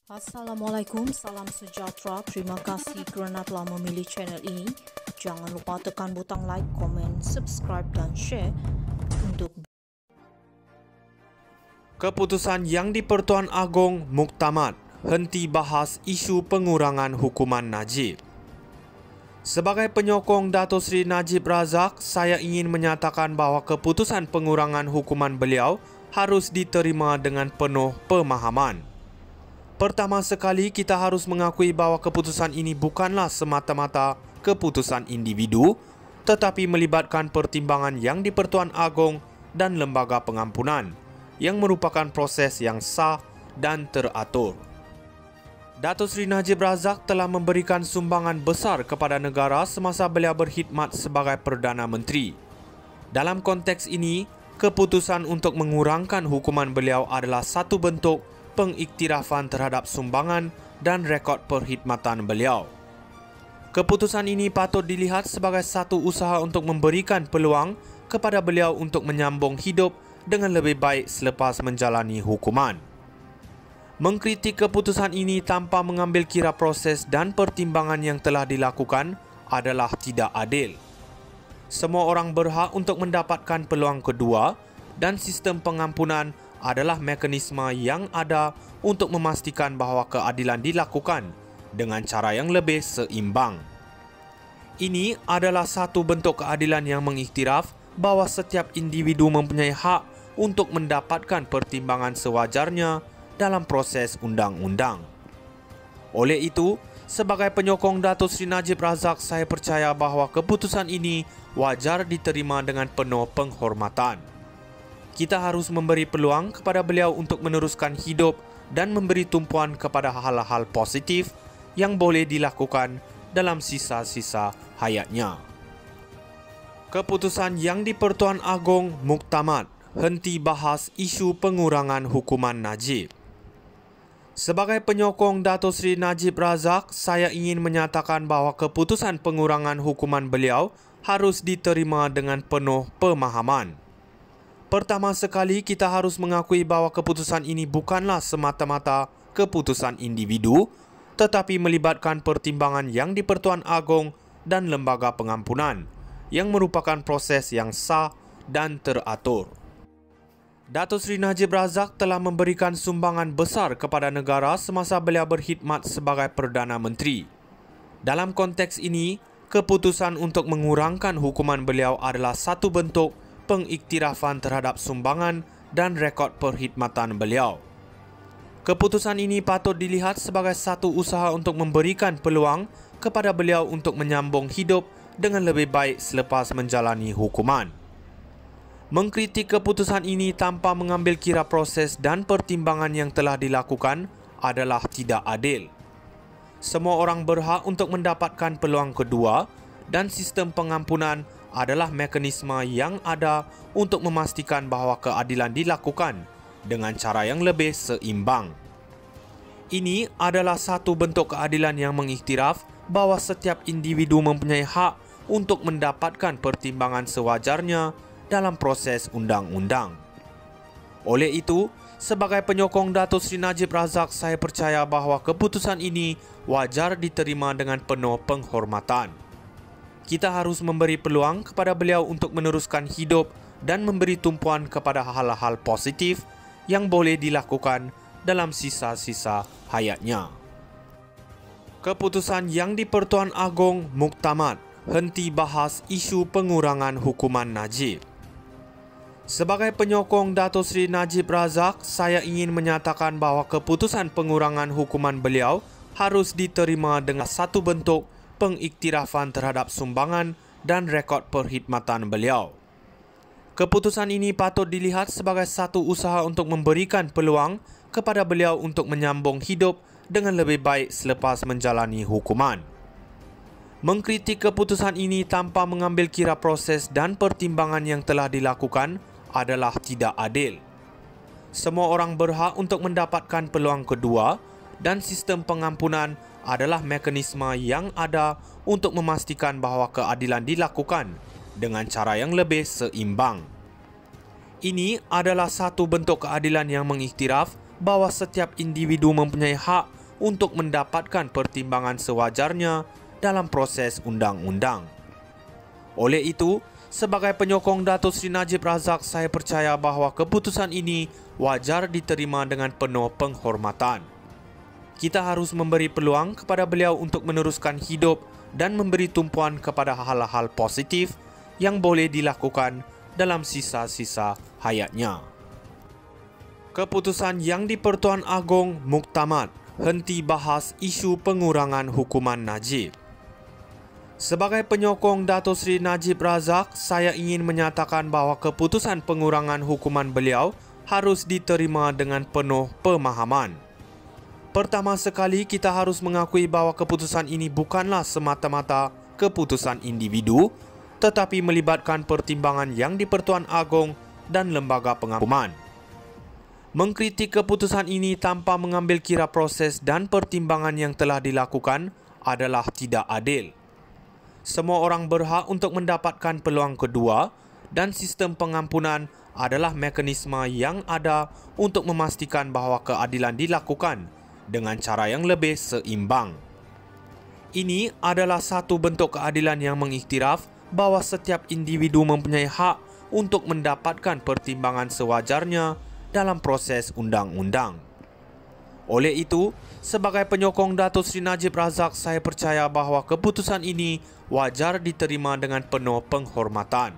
Assalamualaikum, salam sejahtera. Terima kasih kerana telah memilih channel ini. Jangan lupa tekan butang like, komen, subscribe dan share untuk Keputusan Yang di-Pertuan Agong Muktamad henti bahas isu pengurangan hukuman Najib. Sebagai penyokong Dato' Sri Najib Razak, saya ingin menyatakan bahawa keputusan pengurangan hukuman beliau harus diterima dengan penuh pemahaman. Pertama sekali, kita harus mengakui bahawa keputusan ini bukanlah semata-mata keputusan individu, tetapi melibatkan pertimbangan Yang di-Pertuan Agong dan Lembaga Pengampunan, yang merupakan proses yang sah dan teratur. Dato' Sri Najib Razak telah memberikan sumbangan besar kepada negara semasa beliau berkhidmat sebagai Perdana Menteri. Dalam konteks ini, keputusan untuk mengurangkan hukuman beliau adalah satu bentuk pengiktirafan terhadap sumbangan dan rekod perkhidmatan beliau. Keputusan ini patut dilihat sebagai satu usaha untuk memberikan peluang kepada beliau untuk menyambung hidup dengan lebih baik selepas menjalani hukuman. Mengkritik keputusan ini tanpa mengambil kira proses dan pertimbangan yang telah dilakukan adalah tidak adil. Semua orang berhak untuk mendapatkan peluang kedua dan sistem pengampunan adalah mekanisme yang ada untuk memastikan bahawa keadilan dilakukan dengan cara yang lebih seimbang. Ini adalah satu bentuk keadilan yang mengiktiraf bahawa setiap individu mempunyai hak untuk mendapatkan pertimbangan sewajarnya dalam proses undang-undang. Oleh itu, sebagai penyokong Dato' Sri Najib Razak, saya percaya bahawa keputusan ini wajar diterima dengan penuh penghormatan. Kita harus memberi peluang kepada beliau untuk meneruskan hidup dan memberi tumpuan kepada hal-hal positif yang boleh dilakukan dalam sisa-sisa hayatnya. Keputusan Yang di-Pertuan Agong Muktamad henti bahas isu pengurangan hukuman Najib. Sebagai penyokong Dato' Sri Najib Razak, saya ingin menyatakan bahawa keputusan pengurangan hukuman beliau harus diterima dengan penuh pemahaman. Pertama sekali, kita harus mengakui bahawa keputusan ini bukanlah semata-mata keputusan individu, tetapi melibatkan pertimbangan Yang di-Pertuan Agong dan Lembaga Pengampunan, yang merupakan proses yang sah dan teratur. Dato' Sri Najib Razak telah memberikan sumbangan besar kepada negara semasa beliau berkhidmat sebagai Perdana Menteri. Dalam konteks ini, keputusan untuk mengurangkan hukuman beliau adalah satu bentuk pengiktirafan terhadap sumbangan dan rekod perkhidmatan beliau. Keputusan ini patut dilihat sebagai satu usaha untuk memberikan peluang kepada beliau untuk menyambung hidup dengan lebih baik selepas menjalani hukuman. Mengkritik keputusan ini tanpa mengambil kira proses dan pertimbangan yang telah dilakukan adalah tidak adil. Semua orang berhak untuk mendapatkan peluang kedua dan sistem pengampunan adalah mekanisme yang ada untuk memastikan bahawa keadilan dilakukan dengan cara yang lebih seimbang. Ini adalah satu bentuk keadilan yang mengiktiraf bahawa setiap individu mempunyai hak untuk mendapatkan pertimbangan sewajarnya dalam proses undang-undang. Oleh itu, sebagai penyokong Dato' Sri Najib Razak, saya percaya bahawa keputusan ini wajar diterima dengan penuh penghormatan. Kita harus memberi peluang kepada beliau untuk meneruskan hidup dan memberi tumpuan kepada hal-hal positif yang boleh dilakukan dalam sisa-sisa hayatnya. Keputusan Yang di-Pertuan Agong Muktamad henti bahas isu pengurangan hukuman Najib. Sebagai penyokong Dato' Sri Najib Razak, saya ingin menyatakan bahawa keputusan pengurangan hukuman beliau harus diterima dengan satu bentuk pengiktirafan terhadap sumbangan dan rekod perkhidmatan beliau. Keputusan ini patut dilihat sebagai satu usaha untuk memberikan peluang kepada beliau untuk menyambung hidup dengan lebih baik selepas menjalani hukuman. Mengkritik keputusan ini tanpa mengambil kira proses dan pertimbangan yang telah dilakukan adalah tidak adil. Semua orang berhak untuk mendapatkan peluang kedua dan sistem pengampunan adalah mekanisme yang ada untuk memastikan bahawa keadilan dilakukan dengan cara yang lebih seimbang. Ini adalah satu bentuk keadilan yang mengiktiraf bahwa setiap individu mempunyai hak untuk mendapatkan pertimbangan sewajarnya dalam proses undang-undang. Oleh itu, sebagai penyokong Datuk Seri Najib Razak, saya percaya bahawa keputusan ini wajar diterima dengan penuh penghormatan. Kita harus memberi peluang kepada beliau untuk meneruskan hidup dan memberi tumpuan kepada hal-hal positif yang boleh dilakukan dalam sisa-sisa hayatnya. Keputusan Yang di-Pertuan Agong muktamad henti bahas isu pengurangan hukuman Najib. Sebagai penyokong Datuk Seri Najib Razak, saya ingin menyatakan bahawa keputusan pengurangan hukuman beliau harus diterima dengan penuh pemahaman. Pertama sekali, kita harus mengakui bahawa keputusan ini bukanlah semata-mata keputusan individu, tetapi melibatkan pertimbangan Yang di-Pertuan Agong dan Lembaga Penghakiman. Mengkritik keputusan ini tanpa mengambil kira proses dan pertimbangan yang telah dilakukan adalah tidak adil. Semua orang berhak untuk mendapatkan peluang kedua dan sistem pengampunan adalah mekanisme yang ada untuk memastikan bahawa keadilan dilakukan dengan cara yang lebih seimbang. Ini adalah satu bentuk keadilan yang mengiktiraf bahawa setiap individu mempunyai hak untuk mendapatkan pertimbangan sewajarnya dalam proses undang-undang. Oleh itu, sebagai penyokong Datuk Seri Najib Razak, saya percaya bahawa keputusan ini wajar diterima dengan penuh penghormatan.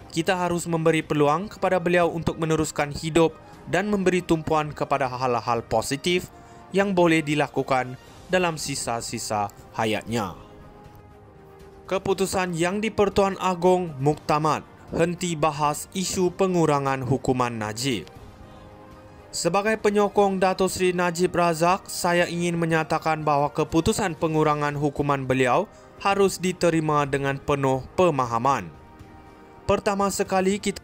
Kita harus memberi peluang kepada beliau untuk meneruskan hidup dan memberi tumpuan kepada hal-hal positif yang boleh dilakukan dalam sisa-sisa hayatnya. Keputusan Yang di-Pertuan Agong muktamad henti bahas isu pengurangan hukuman Najib. Sebagai penyokong Datuk Seri Najib Razak, saya ingin menyatakan bahawa keputusan pengurangan hukuman beliau harus diterima dengan penuh pemahaman. Pertama sekali, kita